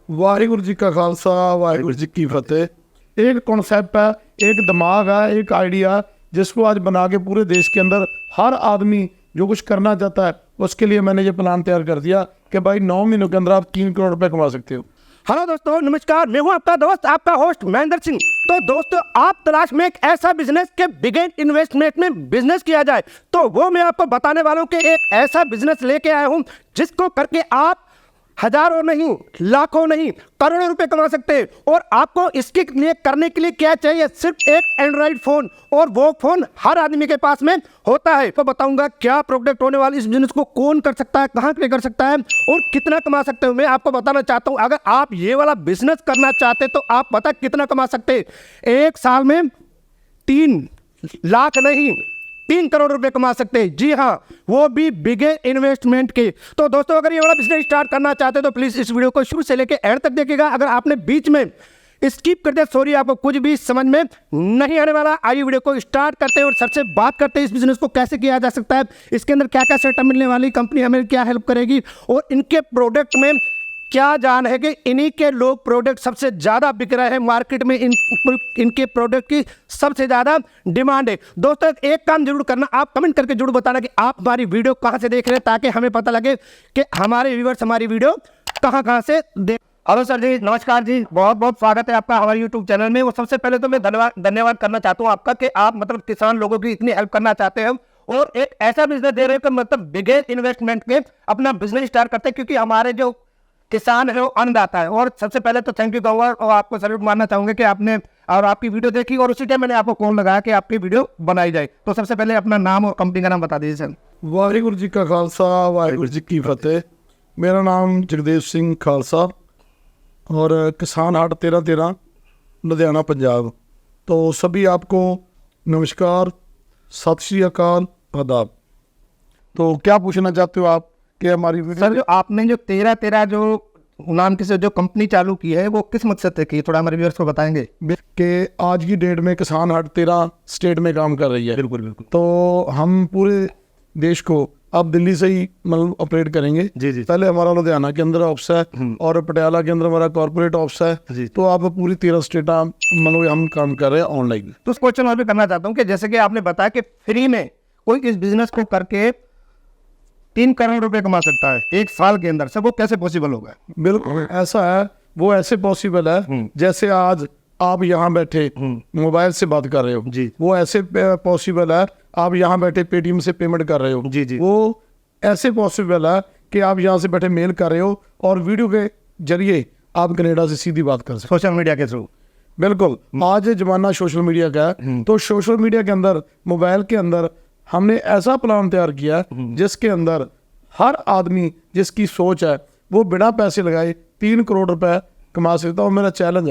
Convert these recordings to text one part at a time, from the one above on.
वाहिगुरु जी का खालसा वाहिगुरु जी की फतेह। एक कॉन्सेप्ट है, एक दिमाग है, एक आइडिया जिसको आज बना के पूरे देश के अंदर हर आदमी जो कुछ करना चाहता है उसके लिए मैंने ये प्लान तैयार कर दिया कि भाई 9 महीनों के अंदर आप 3 करोड़ रुपए कमा सकते हो। हेलो दोस्तों, नमस्कार। मैं हूं आपका दोस्त, आपका होस्ट महेंद्र सिंह। तो दोस्तों, आप तलाश में एक ऐसा बिजनेस के बिगेन इन्वेस्टमेंट में बिजनेस किया जाए, तो वो मैं आपको बताने वाला हूं कि एक ऐसा बिजनेस लेके आया हूं जिसको करके आप हजारों नहीं, लाखों नहीं, करोड़ों रुपए कमा सकते हैं। और आपको इसके लिए करने के लिए क्या चाहिए? सिर्फ एक एंड्रॉइड फोन, और वो फोन हर आदमी के पास में होता है। तो बताऊंगा क्या प्रोडक्ट होने वाली, इस बिजनेस को कौन कर सकता है, कहां पे कर सकता है और कितना कमा सकते हो, मैं आपको बताना चाहता हूं। अगर आप ये वाला बिजनेस करना चाहते तो आप पता कितना कमा सकते हैं। एक साल में 3 लाख नहीं, 3 करोड़ रुपए कमा सकते हैं। जी हाँ, वो भी बिगे इन्वेस्टमेंट के। तो दोस्तों, अगर ये वाला बिजनेस स्टार्ट करना चाहते हैं तो प्लीज इस वीडियो को शुरू से लेकर एंड तक देखिएगा। अगर आपने बीच में स्किप कर दिया, सॉरी, आपको कुछ भी समझ में नहीं आने वाला। आइए वीडियो को स्टार्ट करते हैं और सबसे बात करते हैं इस बिजनेस को कैसे किया जा सकता है, इसके अंदर क्या क्या सेटअप मिलने वाली, कंपनी हमें क्या हेल्प करेगी और इनके प्रोडक्ट में क्या जान है कि इन्हीं के लोग प्रोडक्ट सबसे ज़्यादा बिक रहे हैं मार्केट में। इनके प्रोडक्ट की सबसे ज़्यादा डिमांड है। दोस्तों, एक काम जरूर करना, आप कमेंट करके जरूर बताना कि आप हमारी वीडियो कहाँ से देख रहे हैं, ताकि हमें पता लगे कि हमारे व्यूअर्स हमारी वीडियो कहाँ से देख। हेलो सर जी, नमस्कार जी, बहुत बहुत स्वागत है आपका हमारे यूट्यूब चैनल में। और सबसे पहले तो मैं धन्यवाद करना चाहता हूँ आपका कि आप मतलब किसान लोगों की इतनी हेल्प करना चाहते हैं और एक ऐसा बिजनेस दे रहे हैं कि मतलब बिगेस्ट इन्वेस्टमेंट में अपना बिजनेस स्टार्ट करते हैं, क्योंकि हमारे जो किसान है वो अन्नदाता है। और सबसे पहले तो थैंक यू कहूँगा और आपको सैल्यूट मारना चाहूंगा कि आपने और आपकी वीडियो देखी और उसी टाइम मैंने आपको कॉल लगाया कि आपकी वीडियो बनाई जाए। तो सबसे पहले अपना नाम और कंपनी का नाम बता दीजिए सर। वाहिगुरु जी का खालसा वाहिगुरु जी की फतेह। मेरा नाम जगदेव सिंह खालसा और किसान हाट 13 लुधियाना पंजाब। तो सभी आपको नमस्कार, सत श्री अकाल, आदाब। तो क्या पूछना चाहते हो आप कि हमारी सर, जो आपने जो 13 जो नाम के से जो कंपनी चालू की है वो किस मकसद से की, थोड़ा हमारे व्यूअर्स को बताएंगे कि आज की डेट में किसान हाट 13 स्टेट में काम कर रही है। बिल्कुल बिल्कुल। तो हम पूरे देश को अब दिल्ली से ही मतलब ऑपरेट करेंगे। जी जी। पहले हमारा लुधियाना के अंदर ऑफिस है और पटियाला के अंदर हमारा कॉर्पोरेट ऑफिस है जी। तो अब पूरी 13 स्टेट मतलब हम काम कर रहे हैं ऑनलाइन। तो उस क्वेश्चन और भी करना चाहता हूँ कि जैसे कि आपने बताया कि फ्री में कोई इस बिजनेस को करके 3 करोड़ रुपए कमा सकता है एक साल के अंदर, सब वो कैसे पॉसिबल होगा? बिल्कुल ऐसा है, वो ऐसे पॉसिबल है जैसे आज आप यहाँ बैठे मोबाइल से बात कर रहे हो जी। वो ऐसे पॉसिबल है आप यहाँ बैठे पेटीएम से पेमेंट कर रहे हो जी जी। वो ऐसे पॉसिबल है कि आप यहाँ से बैठे मेल कर रहे हो और वीडियो के जरिए आप कनाडा से सीधी बात कर सकते सोशल मीडिया के थ्रू। बिल्कुल, आज जमाना सोशल मीडिया का है। तो सोशल मीडिया के अंदर, मोबाइल के अंदर हमने ऐसा प्लान तैयार किया जिसके अंदर हर आदमी जिसकी सोच है वो बिना पैसे लगाए 3 करोड़ रुपए कमा सकता है। मेरा चैलेंज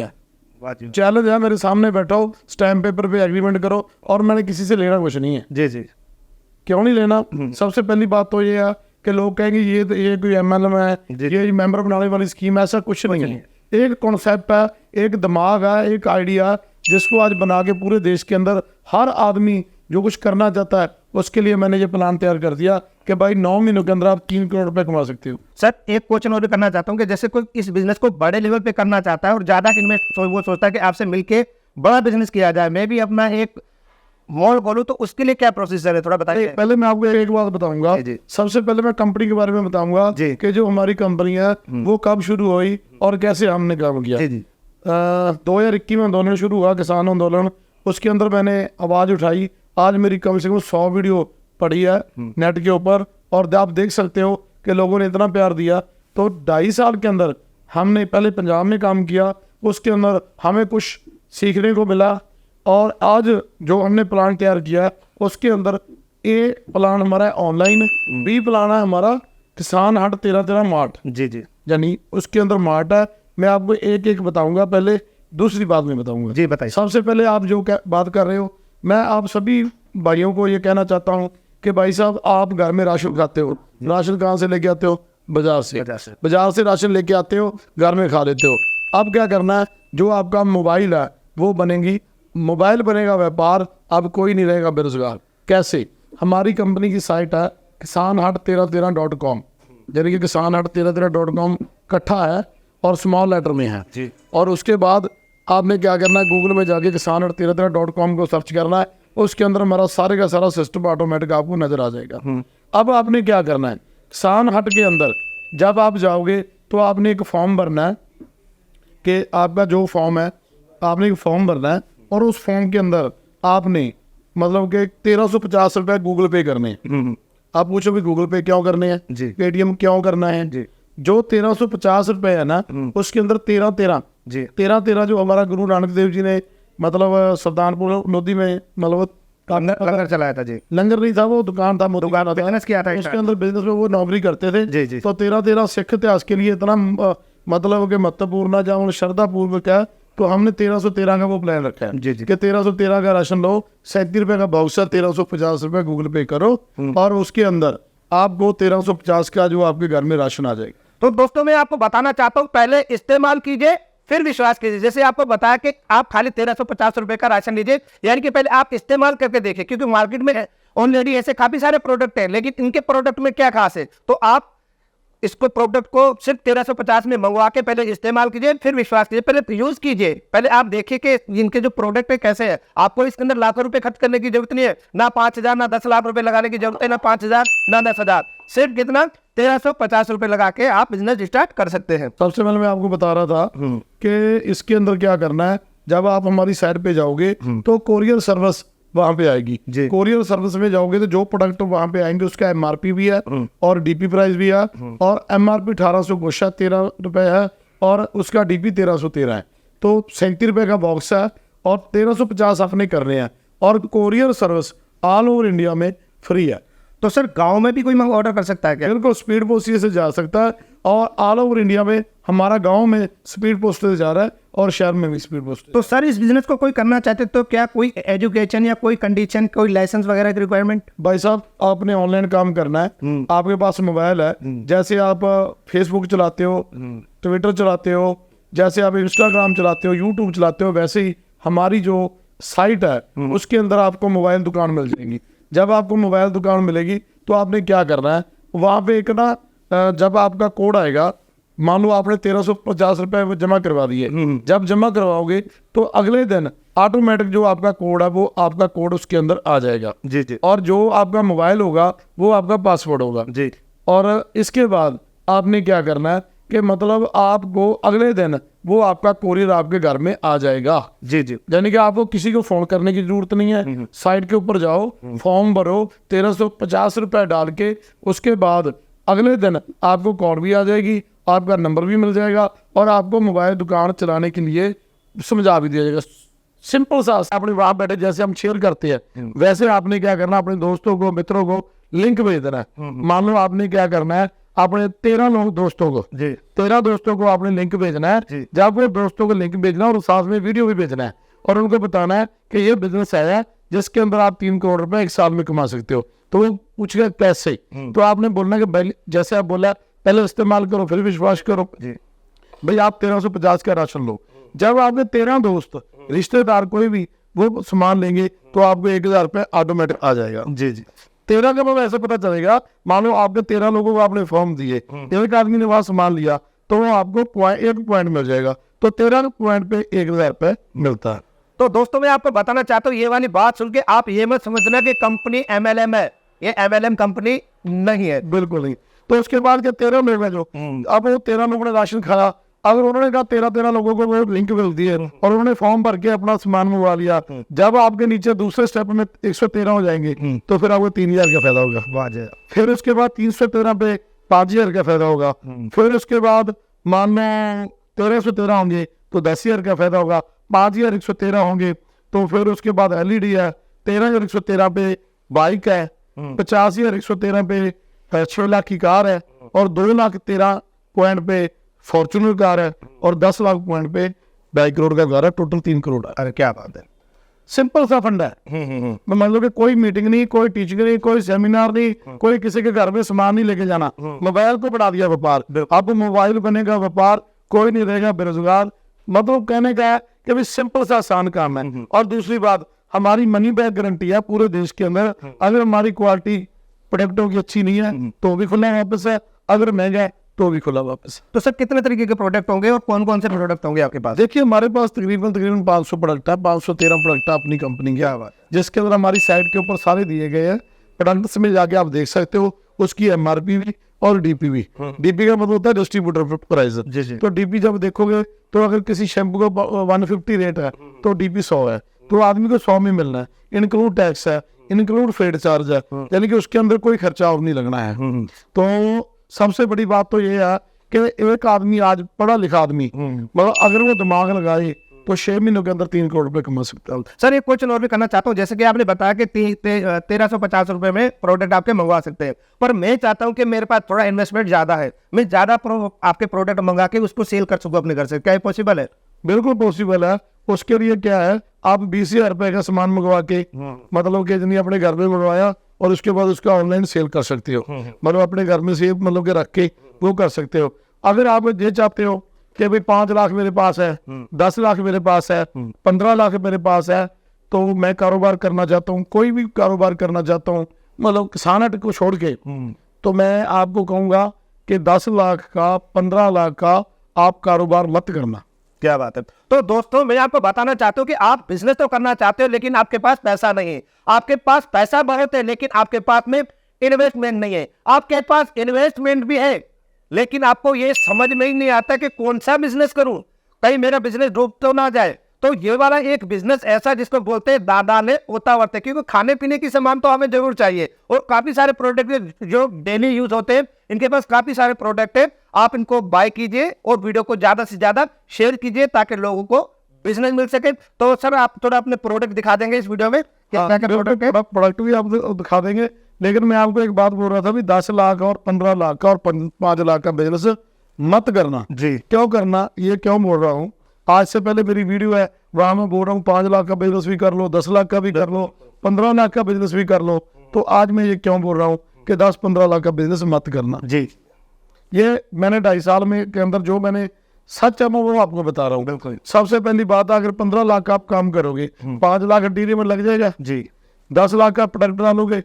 है मेरे सामने बैठो, स्टैम्प पेपर पे एग्रीमेंट करो और मैंने किसी से लेना कुछ नहीं है। जी जी। क्यों नहीं लेना? सबसे पहली बात तो ये है कि लोग कहेंगे ये कोई MLM है, ये मेंबर बनाने वाली स्कीम है। ऐसा कुछ नहीं है। एक कॉन्सेप्ट है, एक दिमाग है, एक आइडिया जिसको आज बना के पूरे देश के अंदर हर आदमी जो कुछ करना चाहता है उसके लिए मैंने ये प्लान तैयार कर दिया कि भाई 9 महीनों के अंदर आप 3 करोड़ रुपए कमा सकते हो। सर, एक क्वेश्चन और भी करना चाहता हूँ कि जैसे कोई इस बिजनेस को बड़े लेवल पे करना चाहता है और ज्यादा इन्वेस्ट वो सोचता है कि आपसे मिलके बड़ा बिजनेस किया जाए, मैं भी अपना एक मॉल खोलूं, तो उसके लिए क्या प्रोसीजर है, थोड़ा बताइए। पहले मैं आपको एक बात बताऊंगा। सबसे पहले मैं कंपनी के बारे में बताऊंगा कि जो हमारी कंपनी है वो कब शुरू हुई और कैसे हमने काम किया। 2021 में आंदोलन शुरू हुआ, किसान आंदोलन। उसके अंदर मैंने आवाज उठाई। आज मेरी कम से कम 100 वीडियो पड़ी है नेट के ऊपर और आप देख सकते हो कि लोगों ने इतना प्यार दिया। तो 2.5 साल के अंदर हमने पहले पंजाब में काम किया, उसके अंदर हमें कुछ सीखने को मिला और आज जो हमने प्लान तैयार किया उसके अंदर ए प्लान हमारा है ऑनलाइन, बी प्लान है हमारा किसान हाट 13 मार्ट। जी जी। यानी उसके अंदर मार्ट है। मैं आपको एक एक बताऊंगा, पहले दूसरी बात में बताऊंगा। जी बताइए। सबसे पहले आप जो बात कर रहे हो, मैं आप सभी भाइयों को ये कहना चाहता हूँ कि भाई साहब, आप घर में राशन खाते हो, राशन कहाँ से लेके आते हो? बाजार से राशन लेके आते हो, घर में खा लेते हो। अब क्या करना है, जो आपका मोबाइल है वो बनेगी, मोबाइल बनेगा व्यापार, अब कोई नहीं रहेगा बेरोजगार। कैसे? हमारी कंपनी की साइट है किसान हाट 1313.com, यानी कि किसान हाट 1313.com इकट्ठा है और स्मॉल लेटर में है जी। और उसके बाद आपने क्या करना है, गूगल में जाके kisan@1313.com को सर्च करना है, उसके अंदर हमारा सारे का सारा सिस्टम ऑटोमेटिक आपको नजर आ जाएगा। अब आपने क्या करना है, किसान हट के अंदर जब आप जाओगे तो आपने एक फॉर्म भरना है कि आपका जो फॉर्म है, आपने एक फॉर्म भरना है और उस फॉर्म के अंदर आपने मतलब कि 1350 रुपये गूगल पे करने हैं। आप पूछो भी गूगल पे क्यों करने हैं, जी। पेटीएम क्यों करना है जी। जो 1350 रुपये है ना, उसके अंदर 13 जी। 13 जो हमारा गुरु नानक देव जी ने मतलब सुल्तानपुर लोधी में मतलब लंगर चलाया था जी। लंगर नहीं था, वो दुकान था, दुकान था, बिजनेस किया था उसके अंदर बिजनेस में वो नौकरी करते थे। जी, जी। तो 13 सिख इतिहास के लिए इतना मतलब कि महत्वपूर्ण है, जहाँ श्रद्धा पूर्वक है, तो हमने 1313 का वो प्लान रखा है जी, जी। कि 1313 का राशन लो, 37 रुपये का बाउचर, 1350 रुपये गूगल पे करो और उसके अंदर आपको 1350 का जो आपके घर में राशन आ जाएगा। तो दोस्तों मैं आपको बताना चाहता हूँ, पहले इस्तेमाल कीजिए फिर विश्वास कीजिए। जैसे आपको बताया कि आप खाली 1350 रुपए का राशन लीजिए, यानी कि पहले आप इस्तेमाल करके देखिए, क्योंकि मार्केट में ऑलरेडी ऐसे काफी सारे प्रोडक्ट हैं, लेकिन इनके प्रोडक्ट में क्या खास है, तो आप इसको प्रोडक्ट को सिर्फ 1350 में मंगवा के पहले इस्तेमाल कीजिए फिर विश्वास कीजिए, पहले यूज कीजिए, पहले आप देखिए कि इनके जो प्रोडक्ट है कैसे है। आपको इसके अंदर लाखों रुपए खर्च करने की जरूरत नहीं है, ना 5000 ना 10 लाख रुपए लगाने की जरूरत है, ना 5000 ना 10,000, सिर्फ कितना 1350 रुपए लगा के आप बिजनेस स्टार्ट कर सकते हैं। सबसे पहले मैं आपको बता रहा था कि इसके अंदर क्या करना है, जब आप हमारी साइट पे जाओगे तो कोरियर सर्विस वहां पे आएगी। जी। कोरियर सर्विस में जाओगे तो जो प्रोडक्ट वहां पे आएंगे उसका एमआरपी भी है और डीपी प्राइस भी है, और एमआरपी 1800 गोशा 13 रुपए है और उसका डीपी 1313 है, तो 37 रुपए का बॉक्स है और 1350 आपने करने हैं, और courier service all over India में फ्री है। तो सर गांव में भी कोई ऑर्डर कर सकता है क्या? बिल्कुल, स्पीड पोस्ट से जा सकता है और ऑल ओवर इंडिया में हमारा गांव में स्पीड पोस्ट से जा रहा है और शहर में भी स्पीड पोस्ट। तो सर इस बिजनेस को कोई करना चाहते तो क्या कोई एजुकेशन या कोई कंडीशन, कोई लाइसेंस वगैरह की रिक्वायरमेंट? भाई साहब, आपने ऑनलाइन काम करना है, आपके पास मोबाइल है, जैसे आप फेसबुक चलाते हो, ट्विटर चलाते हो, जैसे आप इंस्टाग्राम चलाते हो, यूट्यूब चलाते हो, वैसे ही हमारी जो साइट है उसके अंदर आपको मोबाइल दुकान मिल जाएगी। जब आपको मोबाइल दुकान मिलेगी तो आपने क्या करना है, वहाँ पे एक ना जब आपका कोड आएगा, मान लो आपने 1350 रुपये जमा करवा दिए, जब जमा करवाओगे तो अगले दिन ऑटोमेटिक जो आपका कोड है वो आपका कोड उसके अंदर आ जाएगा। जी जी। और जो आपका मोबाइल होगा वो आपका पासवर्ड होगा जी। और इसके बाद आपने क्या करना है कि मतलब आपको अगले दिन वो आपका कोरियर आपके घर में आ जाएगा। जी जी। यानी कि आपको किसी को फोन करने की जरूरत नहीं है, साइट के ऊपर जाओ, फॉर्म भरो, 1350 रुपये डाल के उसके बाद अगले दिन आपको कॉल भी आ जाएगी, आपका नंबर भी मिल जाएगा और आपको मोबाइल दुकान चलाने के लिए समझा भी दिया जाएगा। सिंपल सा, अपने वहां बैठे जैसे हम शेयर करते हैं वैसे आपने क्या करना, अपने दोस्तों को, मित्रों को लिंक भेज देना है। मान लो आपने क्या करना है, अपने 13 लोग दोस्तों को, जी। 13 दोस्तों को आपने लिंक भेजना है। जब वो दोस्तों को लिंक भेजना और साथ में वीडियो भी भेजना है और उनको बताना है कि ये बिजनेस है जिसके अंदर आप 3 करोड़ रुपए एक साल में कमा सकते हो। तो वो पूछेगा कैसे, तो आपने बोलना कि भाई जैसे आप बोला पहले इस्तेमाल करो फिर विश्वास करो। जी। भाई आप 1350 का राशन लो, जब आपके 13 दोस्त रिश्तेदार कोई भी वो सामान लेंगे तो आपको 1000 रुपये ऑटोमेटिक आ जाएगा। जी जी। 13 का मतलब ऐसे पता चलेगा, मान लो आपके 13 लोगों को आपने फॉर्म दिए, एक आदमी ने वहां सामान लिया तो वो आपको 1 पॉइंट मिल जाएगा, तो 13 पॉइंट पे 1000 रुपये मिलता है। तो दोस्तों मैं आपको बताना चाहता हूँ, ये वाली बात सुन के आप ये मत समझना कि कंपनी MLM है, ये MLM कंपनी नहीं है, बिल्कुल नहीं। तो उसके बाद क्या 13 लोग हैं जो अब वो 13 लोगों ने राशन खाया, अगर उन्होंने कहा 13 लोगों को वो लिंक मिल दिए और उन्होंने फॉर्म भर के अपना सामान मंगवा लिया, जब आपके नीचे दूसरे स्टेप में 113 हो जाएंगे तो फिर आपको 3000 का फायदा होगा। फिर उसके बाद 313 पे 5000 का फायदा होगा। फिर उसके बाद मान लो 1313 होंगे तो 10,000 का फायदा होगा। 5113 होंगे तो फिर उसके बाद LED है, 13113 पे बाइक है, 50,113 पे 6 लाख की कार है और 2,13 पॉइंट पे फॉर्चूनर कार है और 10 लाख पॉइंट पे 2.5 करोड़ का कार है, टोटल 3 करोड़ है। अरे क्या बात है, सिंपल सा फंडा है। मान लो कि कोई मीटिंग नहीं, कोई टीचिंग नहीं, कोई सेमिनार नहीं, कोई किसी के घर में सामान नहीं लेके जाना, मोबाइल को बढ़ा दिया व्यापार। आपको मोबाइल बनेगा व्यापार, कोई नहीं रहेगा बेरोजगार। मतलब कहने का है कि भाई सिंपल सा आसान काम है। और दूसरी बात, हमारी मनी बैक गारंटी है पूरे देश के अंदर। अगर हमारी क्वालिटी प्रोडक्टों की अच्छी नहीं है तो भी खुला वापस है, अगर महंगा है तो भी खुला वापस। तो सर कितने तरीके के प्रोडक्ट होंगे और कौन कौन से प्रोडक्ट होंगे आपके पास? देखिए हमारे पास तकरीबन 500 प्रोडक्ट है, 513 प्रोडक्ट है अपनी कंपनी के, जिसके अंदर हमारी साइट के ऊपर सारे दिए गए हैं। प्रोडक्ट्स में जाके आप देख सकते हो उसकी MRP भी और DP भी। DP का मतलब होता है डिस्ट्रीब्यूटर प्राइस। तो DP जब देखोगे तो अगर किसी शैम्पू का 150 रेट है तो DP 100 है, तो आदमी को 100 में मिलना है, इंक्लूड टैक्स है, इंक्लूड फ्रेट चार्ज है, यानी कि उसके अंदर कोई खर्चा और नहीं लगना है। तो सबसे बड़ी बात तो ये है कि एक आदमी आज पढ़ा लिखा आदमी मतलब अगर वो दिमाग लगाए तो 6 महीनों के अंदर 3 करोड़ रुपए कमा सकता है। सर एक क्वेश्चन और भी करना चाहता हूँ, जैसे कि आपने बताया कि 1350 रुपए में प्रोडक्ट आपके मंगवा सकते हैं, पर मैं चाहता हूँ कि मेरे पास थोड़ा इन्वेस्टमेंट ज्यादा है, मैं ज्यादा आपके प्रोडक्ट मंगा के उसको सेल कर सकूँ अपने घर से, क्या पॉसिबल है? बिल्कुल पॉसिबल है। उसके लिए क्या है, आप 20,000 रुपए का सामान मंगवा के मतलब कि जितनी अपने घर में मंगवाया और उसके बाद उसका ऑनलाइन सेल कर सकते हो, मतलब अपने घर में से मतलब कि रख के वो कर सकते हो। अगर आप ये चाहते हो कि भाई 5 लाख मेरे पास है, 10 लाख मेरे पास है, 15 लाख मेरे पास है, तो मैं कारोबार करना चाहता हूँ, कोई भी कारोबार करना चाहता हूँ, मतलब किसान हट को छोड़ के, तो मैं आपको कहूँगा कि 10 लाख का 15 लाख का आप कारोबार मत करना। क्या बात है। तो दोस्तों मैं आपको बताना चाहता हूँ कि आप बिजनेस तो करना चाहते हो लेकिन आपके पास पैसा नहीं है, आपके पास पैसा बहुत है लेकिन आपके पास में इन्वेस्टमेंट नहीं है, आपके पास इन्वेस्टमेंट भी है लेकिन आपको ये समझ में ही नहीं आता कि कौन सा बिजनेस करूं, कहीं मेरा बिजनेस डूब तो ना जाए। तो ये वाला एक बिजनेस ऐसा जिसको बोलते हैं दादा ने पोता वर्ते, क्योंकि खाने पीने की सामान तो हमें जरूर चाहिए और काफी सारे प्रोडक्ट जो डेली यूज होते हैं, इनके पास काफी सारे प्रोडक्ट है, आप इनको बाय कीजिए और वीडियो को ज्यादा से ज्यादा शेयर कीजिए ताकि लोगों को बिजनेस मिल सके। तो सर आप थोड़ा अपने प्रोडक्ट दिखा देंगे इस वीडियो में, क्या क्या प्रोडक्ट है? प्रोडक्ट भी आप दिखा देंगे, लेकिन मैं आपको एक बात बोल रहा था भी 10 लाख और 15 लाख का और 5 लाख का बिजनेस मत करना जी। क्यों करना, ये क्यों बोल रहा हूँ, आज से पहले मेरी वीडियो है वहां मैं बोल रहा हूँ 5 लाख का बिजनेस भी कर लो, 10 लाख का भी कर लो, 15 लाख का बिजनेस भी कर लो। तो आज मैं ये क्यों बोल रहा हूँ कि 10-15 लाख का बिजनेस मत करना जी। ये मैंने 2.5 साल में के अंदर जो मैंने सच है मैं वो आपको बता रहा हूँ। बिल्कुल। सबसे पहली बात है, अगर 15 लाख का आप काम करोगे 5 लाख इंटीरियर में लग जाएगा जी। 10 लाख का प्रोडक्ट डालोगे,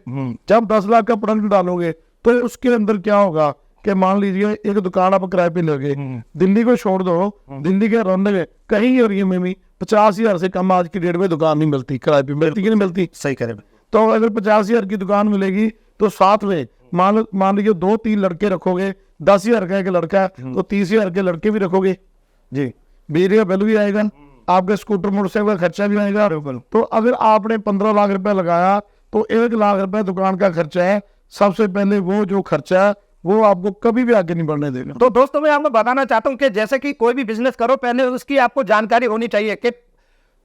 जब 10 लाख का प्रोडक्ट डालोगे तो उसके अंदर क्या होगा कि मान लीजिए एक दुकान आप किराए पे लोगे, दिल्ली को छोड़ दो, दिल्ली के रौनक में कहीं एरिया में भी 50,000 से कम आज की डेट में दुकान नहीं मिलती, किराए पे मिलती कि नहीं मिलती? सही कह रहे हैं। तो अगर 50,000 की दुकान मिलेगी तो साथ में मान लीजिए 2-3 लड़के रखोगे, 10,000 का एक लड़का है तो 30,000 के लड़के भी रखोगे जी, बिजली का बिल भी आएगा, आपके स्कूटर मोटरसाइकिल का खर्चा भी आएगा। तो अगर आपने 15 लाख रुपए लगाया तो 1 लाख रुपए दुकान का खर्चा है, सबसे पहले वो जो खर्चा है वो आपको कभी भी आगे नहीं बढ़ने देगा। तो दोस्तों मैं आपको बताना चाहता हूं कि जैसे कि कोई भी बिजनेस करो पहले उसकी आपको जानकारी होनी चाहिए कि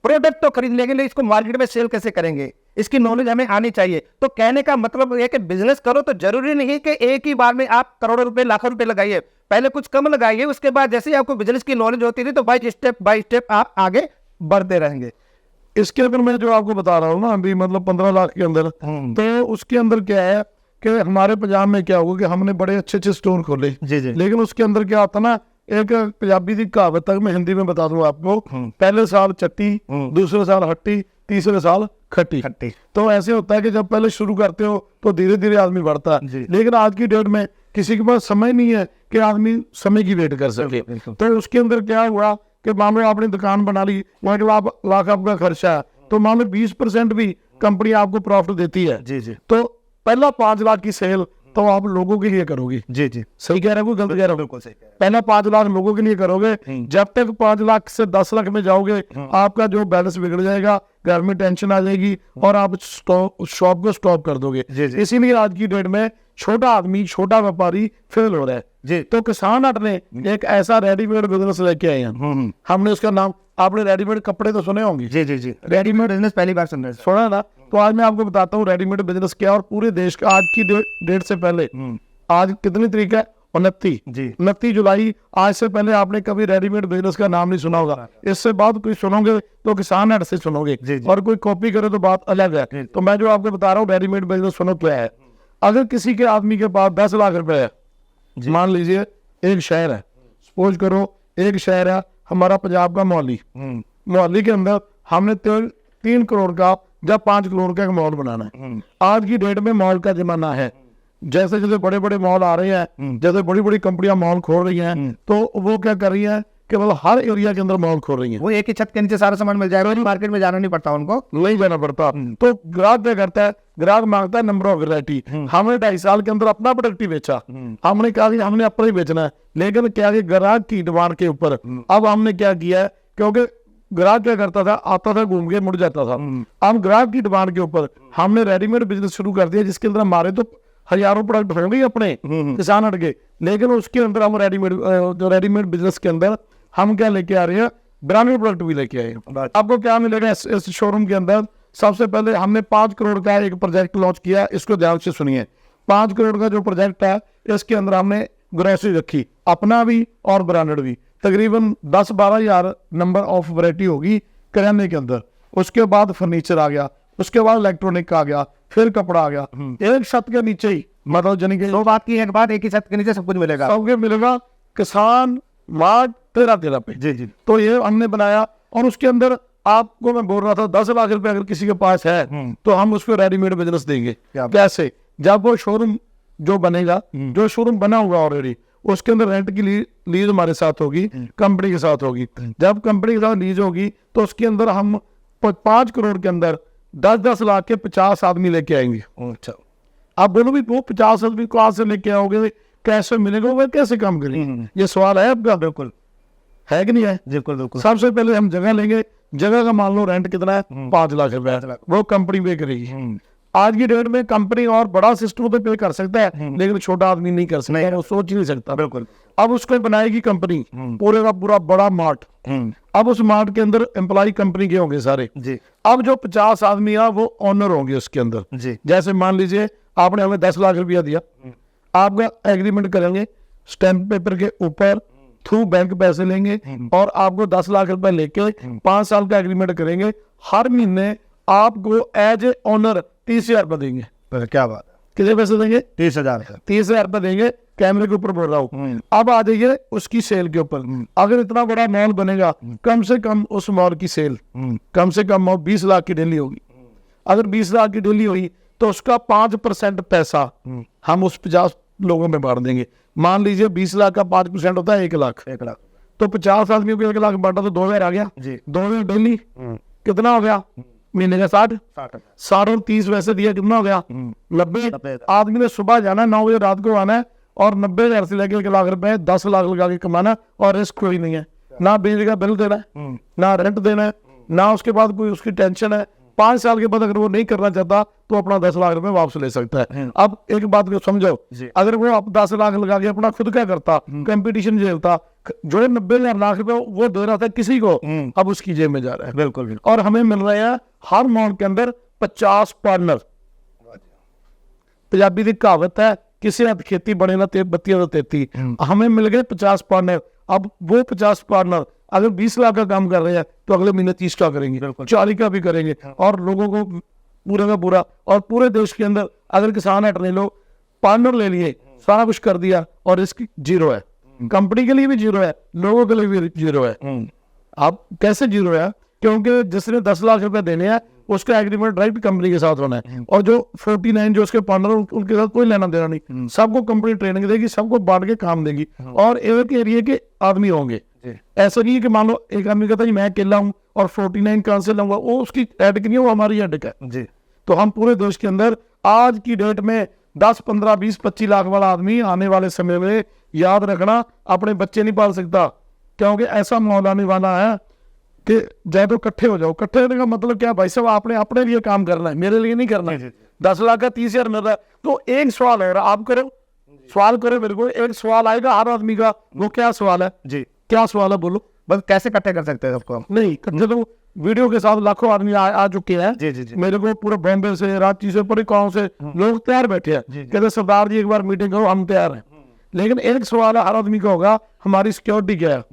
प्रोडक्ट तो खरीद लेंगे लेकिन इसको मार्केट में सेल कैसे करेंगे, इसकी नॉलेज हमें आनी चाहिए। तो कहने का मतलब ये कि बिजनेस करो तो जरूरी नहीं कि एक ही बार में आप करोड़ों रुपए लाखों रुपए लगाइए, पहले कुछ कम लगाइए, उसके बाद जैसे ही आपको बिजनेस की नॉलेज होती रही तो बाय स्टेप आप आगे बढ़ते रहेंगे। इसके अंदर मैं जो आपको बता रहा हूँ ना अभी मतलब 15 लाख के अंदर, तो उसके अंदर क्या है कि हमारे पंजाब में क्या होगा कि हमने बड़े अच्छे स्टोर खोले जी जी। लेकिन उसके अंदर क्या होता ना, एक पंजाबी की कहावत तक मैं हिंदी में बता दूं आपको, पहले साल चट्टी, दूसरे साल हट्टी, तीसरे साल खट्टी। तो ऐसे होता है कि जब पहले शुरू करते हो तो धीरे धीरे आदमी बढ़ता है, लेकिन आज की डेट में किसी के पास समय नहीं है कि आदमी समय की वेट कर सके। तो उसके अंदर क्या हुआ कि मान लो आपने दुकान बना ली, 1 लाख आपका खर्चा है, तो मान लो 20% भी कंपनी आपको प्रॉफिट देती है जी जी। तो पहला 5 लाख की सेल तो आप लोगों के लिए करोगे। जी जी। सही कह रहे हो, गलत कह रहे हो? बिल्कुल सही कह रहे हैं। पहला 5 लाख लोगों के लिए करोगे, जब तक 5 लाख से 10 लाख में जाओगे आपका जो बैलेंस बिगड़ जाएगा, घर में टेंशन आ जाएगी और आप शॉप को स्टॉप कर दोगे। इसीलिए आज की डेट में छोटा आदमी, छोटा व्यापारी फेल हो रहा है जी। तो किसान हट ने एक ऐसा रेडीमेड बिजनेस लेके आए हैं, हमने उसका नाम, आपने रेडीमेड कपड़े तो सुने होंगे? जी जी जी। रेडीमेड बिजनेस पहली बार सुन रहे हैं। सुना ना, तो आज मैं आपको बताता हूँ रेडीमेड बिजनेस क्या, और पूरे देश का आज की डेट से पहले, आज कितनी तारीख है? 29 जुलाई। आज से पहले आपने कभी रेडीमेड बिजनेस का नाम नहीं सुना होगा, इससे बाद कोई सुनोगे तो किसान हट से सुनोगे और कोई कॉपी करे तो बात अलग है। तो मैं जो आपको बता रहा हूँ रेडीमेड बिजनेस सुनो क्या है। अगर किसी के आदमी के पास 10 लाख रुपए है, मान लीजिए एक शहर है, सपोज करो एक शहर है हमारा पंजाब का मोहाली के अंदर हमने 3 करोड़ का या 5 करोड़ का एक मॉल बनाना है। आज की डेट में मॉल का जमाना है, जैसे जैसे बड़े बड़े मॉल आ रहे हैं, जैसे बड़ी बड़ी कंपनियां मॉल खोल रही हैं, तो वो क्या कर रही है कि मतलब हर एरिया के अंदर मॉल खोल रही है। वो एक ही छत के नीचे सारा सामान मिल जाएगा, मार्केट में जाना नहीं पड़ता उनको, नहीं जाना पड़ता। तो ग्राहक क्या करता है, ग्राहक मांगता है नंबर ऑफ वैरायटी। हमने 2.5 साल के अंदर अपना प्रोडक्ट ही बेचा, हमने कहा कि हमने अपना ही बेचना है, लेकिन क्या कि ग्राहक की डिमांड के ऊपर अब हमने क्या किया है, क्योंकि ग्राहक क्या करता था, आता था घूम के मुड़ जाता था। अब ग्राहक की डिमांड के ऊपर हमने रेडीमेड बिजनेस शुरू कर दिया, जिसके अंदर हमारे तो हजारों प्रोडक्ट होंगे अपने किसान हट के, लेकिन उसके अंदर हम रेडीमेड बिजनेस के अंदर हम क्या लेके आ रहे हैं, ब्रांडेड प्रोडक्ट भी लेके आए हैं। आपको क्या मिलेगा इस शोरूम के अंदर, सबसे पहले हमने 5 करोड़ का एक प्रोजेक्ट लॉन्च किया। इसको ध्यान से सुनिए, 5 करोड़ का जो प्रोजेक्ट है, इसके अंदर हमने ग्रोसरी रखी, अपना भी और ब्रांडेड भी, तकरीबन 10-12 हजार नंबर ऑफ वैरायटी होगी किराने के अंदर। उसके बाद फर्नीचर आ गया, उसके बाद इलेक्ट्रॉनिक आ गया, फिर कपड़ा आ गया, एक छत के नीचे ही, मतलब जानी कि 2 बात की एक बात, एक ही छत के नीचे सब कुछ मिलेगा, सबके मिलेगा। किसान मार्ट 13 पे। जी जी। तो ये हमने बनाया, और उसके अंदर आपको मैं बोल रहा था 10 लाख रुपए अगर किसी के पास है तो हम उसको रेडीमेड बिजनेस देंगे। कैसे? जब वो शोरूम जो बनेगा, जो शोरूम बना हुआ ऑलरेडी, उसके अंदर रेंट की लीज हमारे साथ होगी, कंपनी के साथ होगी। जब कंपनी के साथ लीज होगी तो उसके अंदर हम 5 करोड़ के अंदर 10-10 लाख के 50 आदमी लेके आएंगे। अच्छा, आप बोलो भी वो 50 आदमी कहाँ से लेके आओगे, कैसे मिलेगा, वो कैसे काम करेंगे? ये सवाल है आपका, बिल्कुल है कि नहीं है? बिल्कुल बिल्कुल। सबसे पहले हम जगह लेंगे, जगह का मान लो रेंट कितना है, 5 लाख रुपए, वो कंपनी पे करेगी। आज की डेट में कंपनी और बड़ा सिस्टम तो पे कर सकता है, लेकिन छोटा आदमी नहीं कर सकता, वो सोच ही नहीं सकता। बिल्कुल। अब उसको बनाएगी कंपनी, पूरे का पूरा बड़ा मार्ट। अब उस मार्ट के अंदर एम्प्लॉय कंपनी के होंगे सारे जी। अब जो 50 आदमी है वो ऑनर होंगे उसके अंदर जी। जैसे मान लीजिए आपने हमें 10 लाख रुपया दिया, आपका एग्रीमेंट करेंगे, स्टैंप पेपर के ऊपर थ्रू बैंक पैसे लेंगे और आपको 10 लाख रुपए लेके 5 साल का एग्रीमेंट करेंगे। हर महीने आपको एज ए ऑनर 30,000 रुपए देंगे। क्या बात है, कितने पैसे देंगे? 30,000। 30,000 रुपए देंगे, कैमरे के ऊपर बोल रहा हूँ। अब आ जाइए उसकी सेल के ऊपर। अगर इतना बड़ा मॉल बनेगा, कम से कम उस मॉल की सेल कम से कम 20 लाख की डेली होगी। अगर 20 लाख की डेली हुई तो उसका 5% पैसा हम उस 50 लोगों में बांट देंगे। मान लीजिए 20 लाख का 5% होता है 1 लाख। 1 लाख तो 50 आदमियों को 1 लाख बांटा तो 2,000 आ गया जी। 2,000 डेली कितना हो गया? महीने का 60 और 30 वैसे दिया, कितना हो गया? 90। आदमी ने सुबह जाना, 9 बजे रात को आना है और 90,000 से लेकर 1 लाख रुपए 10 लाख लगा के कमाना। और रिस्क कोई नहीं है, ना बिजली का बिल देना है, ना रेंट देना है, ना उसके बाद कोई उसकी टेंशन है। 5 साल के बाद अगर वो नहीं करना चाहता तो अपना 10 लाख रुपए वापस ले सकता है। अब एक बात को समझो, अगर वो आप 10 लाख लगा के अपना खुद क्या करता, कंपटीशन झेलता, जो 90,000 लाख रुपए वो दे रहा था किसी को, अब उसकी जेब में जा रहा है। बिल्कुल बिल्कुल। और हमें मिल रहे हैं हर मॉल के अंदर 50 पार्टनर। पंजाबी की कहावत है, किसी ने खेती बने ना बत्तियां तो तेती। हमें मिल गए 50 पार्टनर। अब वो 50 पार्टनर अगर 20 लाख का काम कर रहे हैं तो अगले महीने 30 का करेंगे, 40 का भी करेंगे और लोगों को पूरे का पूरा। और पूरे देश के अंदर अगर किसान हट ले लो, पार्टनर ले लिए, सारा कुछ कर दिया और रिस्क जीरो है। कंपनी के लिए भी जीरो है, लोगों के लिए भी जीरो है। अब कैसे जीरो है? क्योंकि जिसने 10 लाख रुपए देने हैं उसका एग्रीमेंट डायरेक्ट कंपनी के साथ होना है और जो 49 जो उसके पार्टनर उनके साथ कोई लेना देना नहीं। सबको कंपनी ट्रेनिंग देगी, सबको बांट के काम देगी और एक एरिया के आदमी होंगे। ऐसा नहीं है कि मान लो एक आदमी कहता है मैं अकेला हूँ और 49 कहां से लाऊंगा, वो उसकी हेडेक नहीं है, वो हमारी हेडेक है जी। तो हम पूरे देश के अंदर आज की डेट में 10, 15, 20, 25 लाख वाला आदमी आने वाले समय में, याद रखना, अपने बच्चे नहीं पाल सकता। क्योंकि ऐसा माहौल आने वाला है कि जाए तो इकट्ठे हो जाओ। इकट्ठे होने का मतलब क्या भाई साहब, आपने अपने लिए काम करना है, मेरे लिए नहीं करना है। 10 लाख का 30,000 मिल रहा है तो एक सवाल है, आप करो सवाल करो, मेरे को एक सवाल आएगा हर आदमी का। वो क्या सवाल है जी? क्या सवाल है बोलो? बस कैसे इकट्ठे कर सकते हैं सबको? नहीं इकट्ठे तो वीडियो के साथ लाखों आदमी आ चुके हैं जी जी जी। मेरे को पूरे बॉम्बे से, रांची से, पूरे गाँव से लोग तैयार बैठे हैं, कहते सरदार जी एक बार मीटिंग करो, हम तैयार हैं। लेकिन एक सवाल है हर आदमी का होगा, हमारी सिक्योरिटी क्या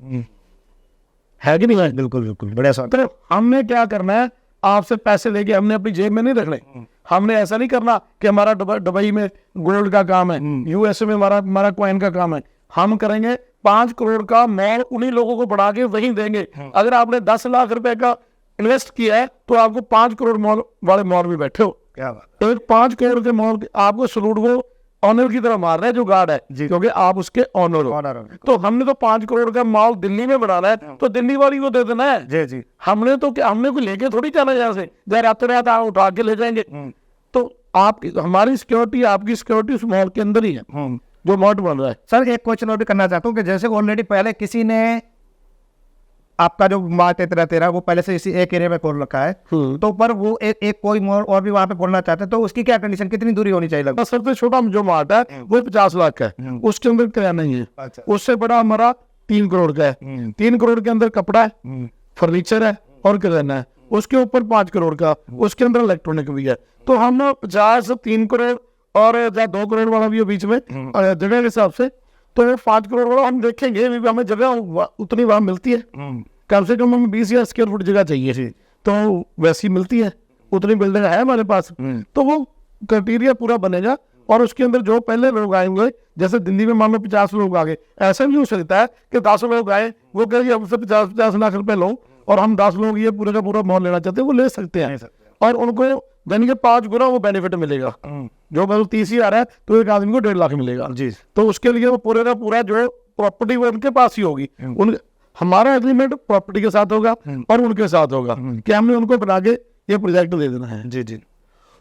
है कि नहीं है? बिल्कुल बिल्कुल, बढ़िया सवाल। तो हमने क्या करना है, आपसे पैसे लेके हमने अपनी जेब में नहीं रखने। हमने ऐसा नहीं करना कि हमारा दुबई में गोल्ड का काम है, यूएसए में हमारा कॉइन का काम है। हम करेंगे 5 करोड़ का मॉल, उन्हीं लोगों को बढ़ा के वहीं देंगे। अगर आपने 10 लाख रुपए का इन्वेस्ट किया है तो आपको 5 करोड़ मॉल वाले मॉल में बैठे हो। क्या बात? तो 5 करोड़ के मॉल आपको सलूट को ऑनर की तरह मार रहे हैं जो गार्ड है, क्योंकि आप उसके ऑनर हो। तो हमने तो 5 करोड़ का माल दिल्ली में बनाना है, तो दिल्ली वाली को दे देना है। जी जी। हमने तो क्या, हमने को लेके थोड़ी जाना यहाँ से, जब रात रात आप उठा के ले जाएंगे। तो आपकी हमारी सिक्योरिटी, आपकी सिक्योरिटी उस मॉल के अंदर ही है जो मॉल बन रहा है। सर एक क्वेश्चन और भी करना चाहता हूँ कि जैसे ऑलरेडी पहले किसी ने आपका जो मार्ट 1313 वो पहले से इसी एक एरिया में खोल रखा है, तो पर वो एक कोई मॉल और भी वहाँ पे खोलना चाहते हैं, तो उसकी क्या कंडीशन, कितनी दूरी होनी चाहिए लगभग? सबसे छोटा जो मार्ट है वो 50 लाख का है, उसके अंदर क्या नहीं है। अच्छा। उससे बड़ा हमारा 3 करोड़ का है। 3 करोड़ के अंदर कपड़ा है, फर्नीचर है और किराना है। उसके ऊपर 5 करोड़ का, उसके अंदर इलेक्ट्रॉनिक भी है। तो हम 50, 3 करोड़ और 2 करोड़ वाला भी है बीच में जगह के हिसाब से। तो 5 करोड़ वाला हम देखेंगे, हमें जगह उतनी वहां मिलती है, कम से कम हमें 20,000 स्क्वायर फुट जगह चाहिए, तो वैसी मिलती है, उतनी बिल्डिंग है हमारे पास। तो वो क्राइटेरिया पूरा बनेगा और उसके अंदर जो पहले लोग आएंगे, जैसे दिल्ली में मान लो 50 लोग आ गए, ऐसा भी हो सकता है कि 10 लोग आए, वो कहेंगे हमसे 50 लाख रुपए लो और हम 10 लोग ये पूरे का पूरा मॉल लेना चाहते हैं, वो ले सकते हैं। और उनको दिन के 5 गुना वो बेनिफिट मिलेगा। जो मतलब 30,000 है तो एक आदमी को 1.5 लाख मिलेगा जी। तो उसके लिए वो पूरे का पूरा जो है प्रॉपर्टी वो उनके पास ही होगी। हमारा एग्रीमेंट प्रॉपर्टी के साथ होगा और उनके साथ होगा कि हमने उनको बना के ये प्रोजेक्ट दे देना है। जी जी।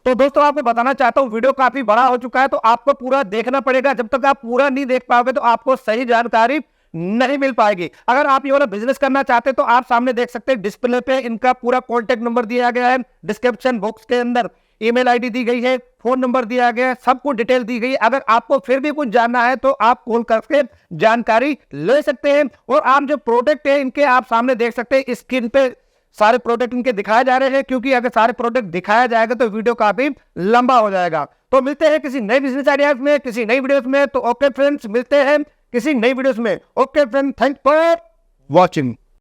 तो दोस्तों आपको बताना चाहता हूँ, वीडियो काफी बड़ा हो चुका है, तो आपको पूरा देखना पड़ेगा। जब तक आप पूरा नहीं देख पाओगे तो आपको सही जानकारी नहीं मिल पाएगी। अगर आप ये वाला बिजनेस करना चाहते हैं तो आप सामने देख सकते हैं डिस्प्ले पे इनका पूरा कॉन्टेक्ट नंबर दिया गया है, डिस्क्रिप्शन बॉक्स के अंदर ईमेल आईडी दी गई है, फोन नंबर दिया गया है, सब कुछ डिटेल दी गई है। अगर आपको फिर भी कुछ जानना है तो आप कॉल करके जानकारी ले सकते हैं। और आप जो प्रोडक्ट है इनके आप सामने देख सकते हैं, स्क्रीन पे सारे प्रोडक्ट इनके दिखाए जा रहे हैं, क्योंकि अगर सारे प्रोडक्ट दिखाया जाएगा तो वीडियो काफी लंबा हो जाएगा। तो मिलते हैं किसी नए बिजनेस आइडियाज में, किसी नई वीडियोस में। तो ओके फ्रेंड्स, मिलते हैं किसी नई वीडियोस में। Okay friend, thanks for watching.